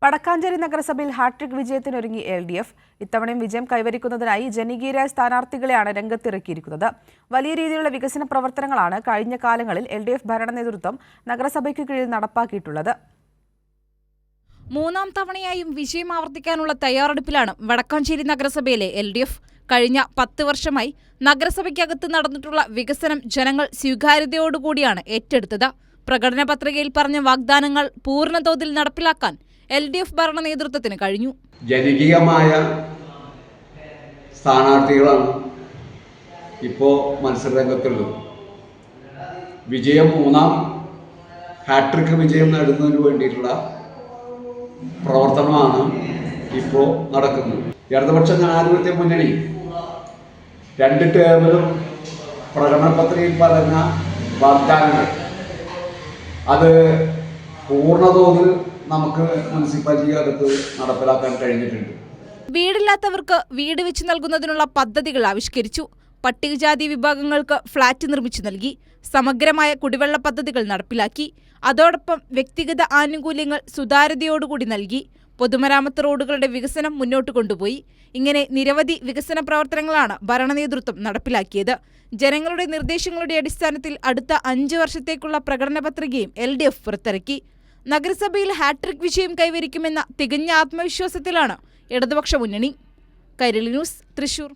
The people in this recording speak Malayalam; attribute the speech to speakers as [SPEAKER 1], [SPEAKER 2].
[SPEAKER 1] വടക്കാഞ്ചേരി നഗരസഭയിൽ ഹാട്രിക് വിജയത്തിനൊരുങ്ങി LDF. ഇത്തവണയും വിജയം കൈവരിക്കുന്നതിനായി ജനകീയരായ സ്ഥാനാർത്ഥികളെയാണ് രംഗത്തിറക്കിയിരിക്കുന്നത്. വലിയ രീതിയിലുള്ള വികസന പ്രവർത്തനങ്ങളാണ് കഴിഞ്ഞ കാലങ്ങളിൽ LDF ഭരണ നേതൃത്വം നഗരസഭയ്ക്ക് കീഴിൽ നടപ്പാക്കിയിട്ടുള്ളത്.
[SPEAKER 2] മൂന്നാം തവണയായും വിജയം ആവർത്തിക്കാനുള്ള തയ്യാറെടുപ്പിലാണ് വടക്കാഞ്ചേരി നഗരസഭയിലെ LDF. കഴിഞ്ഞ 10 വർഷമായി നഗരസഭയ്ക്കകത്ത് നടന്നിട്ടുള്ള വികസനം ജനങ്ങൾ സ്വീകാര്യതയോടുകൂടിയാണ് ഏറ്റെടുത്തത്. പ്രകടന പത്രികയിൽ പറഞ്ഞ വാഗ്ദാനങ്ങൾ പൂർണ്ണതോതിൽ നടപ്പിലാക്കാൻ LDF ഭരണ നേതൃത്വത്തിന് കഴിഞ്ഞു.
[SPEAKER 3] ജനകീയമായ സ്ഥാനാർത്ഥികളാണ് ഇപ്പോൾ മത്സരരംഗത്തുള്ളത്. വിജയം മൂന്നാം ഹാട്രിക് വിജയം നേടുന്നതിന് വേണ്ടിയിട്ടുള്ള പ്രവർത്തനമാണ് ഇപ്പോൾ നടക്കുന്നത്. ഇടതുപക്ഷ ജനാധിപത്യ മുന്നണി 2 ടേമിലും പ്രകടന പത്രികയിൽ പറഞ്ഞ വാഗ്ദാനങ്ങൾ അത് പൂർണ്ണതോതിൽ നമുക്ക് മുനിസിപ്പാലിറ്റിക്കകത്ത് നടപ്പിലാക്കാൻ കഴിഞ്ഞിട്ടുണ്ട്.
[SPEAKER 2] വീടില്ലാത്തവർക്ക് വീട് വെച്ച് നൽകുന്നതിനുള്ള പദ്ധതികൾ ആവിഷ്കരിച്ചു. പട്ടികജാതി വിഭാഗങ്ങൾക്ക് ഫ്ളാറ്റ് നിർമ്മിച്ചു നൽകി. സമഗ്രമായ കുടിവെള്ള പദ്ധതികൾ നടപ്പിലാക്കി. അതോടൊപ്പം വ്യക്തിഗത ആനുകൂല്യങ്ങൾ സുതാര്യതയോടുകൂടി നൽകി. പൊതുമരാമത്ത് റോഡുകളുടെ വികസനം മുന്നോട്ട് കൊണ്ടുപോയി. ഇങ്ങനെ നിരവധി വികസന പ്രവർത്തനങ്ങളാണ് ഭരണനേതൃത്വം നടപ്പിലാക്കിയത്. ജനങ്ങളുടെ നിർദ്ദേശങ്ങളുടെ അടിസ്ഥാനത്തിൽ അടുത്ത 5 വർഷത്തേക്കുള്ള പ്രകടന പത്രികയും LDF പുറത്തിറക്കി. നഗരസഭയിൽ ഹാട്രിക് വിജയം കൈവരിക്കുമെന്ന തികഞ്ഞ ആത്മവിശ്വാസത്തിലാണ് ഇടതുപക്ഷ മുന്നണി. കൈരളി ന്യൂസ്, തൃശൂർ.